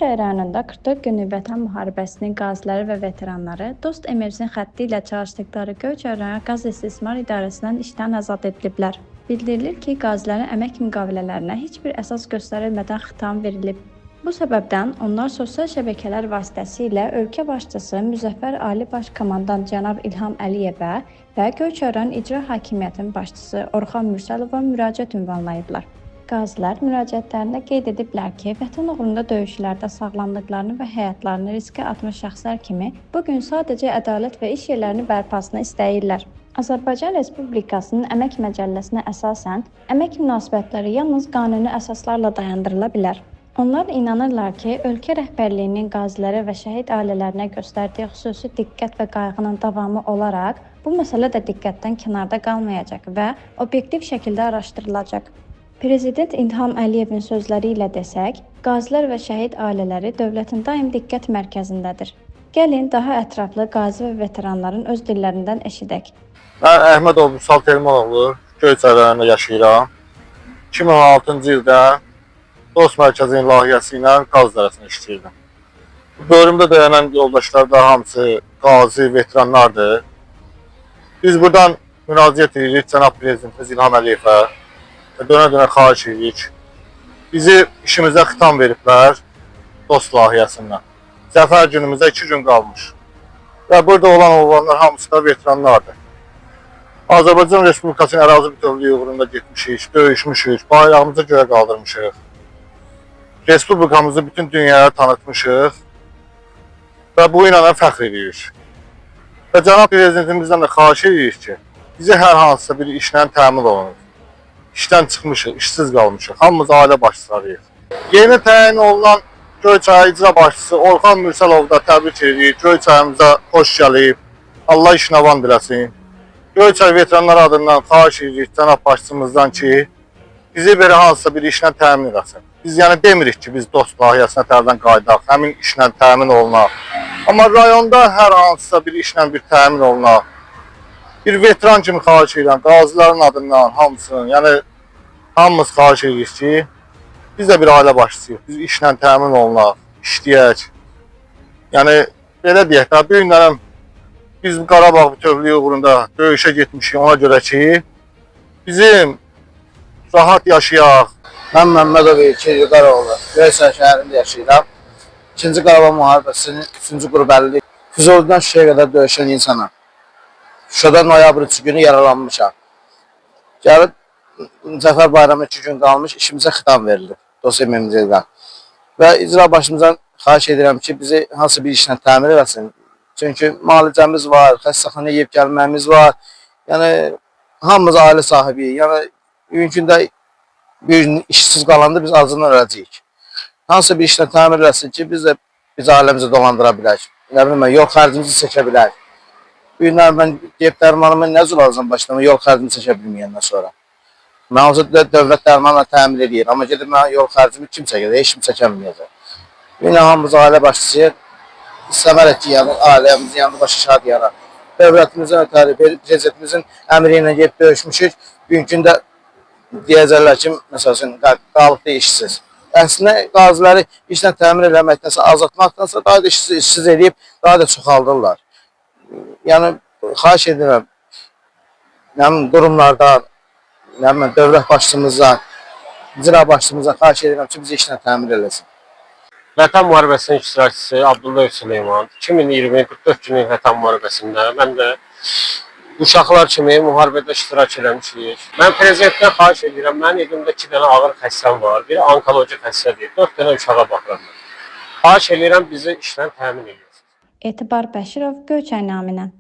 Göyçay rayonunda 44 günlük Vətən müharibəsinin qaziləri və veteranları Dost Emersin xətti ilə çalışdıqları Göyçay rayon qaz istismar idarəsindən işdən azad ediliblər. Bildirilir ki, qazilərin əmək müqavilələrinə heç bir əsas göstərilmədən xitam verilib. Bu səbəbdən onlar sosial şəbəkələr vasitəsilə ölkə başçısı Müzəffər Ali Baş Komandan cənab İlham Əliyevə və Göyçay rayon İcra Hakimiyyətinin başçısı Orxan Mürsəlova müraciət ünvanlayıblar. Qazilər müraciətlərində qeyd ediblər ki, vətən uğrunda döyüşlərdə sağlamlıqlarını və həyatlarını riskə atmış şəxslər kimi bugün sadəcə ədalət və iş yerlərinin bərpasını istəyirlər. Azərbaycan Respublikasının Əmək Məcəlləsinə əsasən əmək münasibətləri yalnız qanuni əsaslarla dayandırıla bilər. Onlar inanırlar ki, ölkə rəhbərliyinin qazilərə və şəhid ailələrinə göstərdiyi xüsusi diqqət və qayğının davamı olaraq bu məsələ də diqqətdən kənarda qalmayacaq və obyektiv şəkildə araşdırılacaq. Prezident İlham Əliyevin sözləri ilə desək, qazilər və şəhid ailələri dövlətin daim diqqət mərkəzindədir. Gəlin daha ətraflı qazi və veteranların öz dillərindən eşidək. Mən Əhmədov Vüsal Telmanoğlu, Göyçay rayonunda yaşayıram. 2016-cı ildə Dost Mərkəzinin layihəsi ilə qaz idarəsində işləyirdim. Bu bölümdə dayanan yoldaşlar da hamısı qazi, veteranlardır. Biz buradan müraciət edirik cənab Prezidentimiz İlham Əliyevə. Dönə-dönə xahiş edirik. Bizi işimizə xitam veriblər Dost layihəsindən. Zəfər günümüzə 2 gün qalmış. Və burada olan oğlanlar hamısı da veteranlardır. Azərbaycan Respublikasının ərazi bütövlüyü uğrunda getmişik, döyüşmüşük, bayrağımızı göyə qaldırmışıq. Respublikamızı bütün dünyaya tanıtmışıq və bu ilə fəxr edirik. Və cənab Prezidentimizdən də xahiş edirik ki, bizi hər hansısa bir işlə təmin olunur. İşdən çıxmışıq, işsiz qalmışıq. Hamımız ailə başçılarıyıq. Yeni təyin olunan Göyçay icra başçısı Orxan Mürsəlov da təbrik edirik. Göyçayımıza xoş gəlib. Allah işinə van biləsin. Göyçay veteranlar adından xahiş edirik cənab başçımızdan ki, bizi belə hansısa bir işlə təmin edəsin. Biz yəni demirik ki, biz Dost layihəsinə tərdən qaydaq, həmin işlə təmin olunaq. Amma rayonda hər hansısa bir işlə bir təmin olunaq. Bir veteran kimi xahiş edirəm, qazilərin adından hamısının, yəni hamımız xahiş edirik ki, biz də bir ailə başçısıyıq, biz işlə təmin olunaq, işləyək. Yəni, belə deyək də, bu günlərəm biz Qarabağ bütövlüyü uğrunda döyüşə getmişik ona görə ki, bizim rahat yaşayaq. Mən Məmmədov İlker Vüqaroğlu, Göyçay şəhərində yaşayıram. 2-ci Qarabağ müharibəsinin 3-cü qrup 50 Füzulidən Şuşaya qədər döyüşən insanam. Şuşada noyabr 3 günü yaralanmışam. Gəlib, Zəfər bayramı 2 gün qalmış, işimizə xitam verilir Dost Emersin'dən. Və icra başımızdan xahiş edirəm ki, bizi hansı bir işlə təmin edəsin. Çünki müalicəmiz var, xəstəxanaya yeyib gəlməyimiz var. Yəni, hamımız ailə sahibiyik. Yəni, mümkündə bir gün işsiz qalanda biz acından öləcəyik. Hansı bir işlə təmin edəsin ki, biz ailəmizi dolandıra bilək. Nə bilim, yol xərcimizi çəkə bilək. Bu günlər mən deyib dərmanımı nə zul alacam başlama, yol xərcimi çəkə bilməyəndən sonra. Mən olsa dövlət dərmanla təmin edir, amma gedib mən yol xərcimi kim çəkir, heç kim çəkə bilməyəcək. Yine hamımız ailə başçısıyıq, istəmərək ki, yəni, ailəmizin yanında başı şad yarar. Dövlətimizin ötəri, prezidentimizin əmri ilə gedib döyüşmüşük, bugün də deyəcəklər ki, məsələn, qalıqda işsiz. Əslində, qaziləri işlə təmin eləməkdənsə, azaltmaqdansa daha da işsiz edib, daha da çoxaldırlar. Yəni, xahiş edirəm, qurumlardan, dövlət başçımızdan, icra başçımızdan xahiş edirəm ki, bizi işlə təmin eləsin. Vətən müharibəsinin iştirakçısı Abdullah Süleyman 2020-44 günlük Vətən müharibəsində mən də uşaqlar kimi müharibədə iştirak eləmişik. Mən prezidentdən xahiş edirəm, mənim evimdə 2 dənə ağır xəstəm var, biri onkoloji xəstədir, 4 dənə uşağa baxıram. Xahiş edirəm, bizi işlə təmin edirsiniz. Etibar Bəşirov, Göyçay naminə.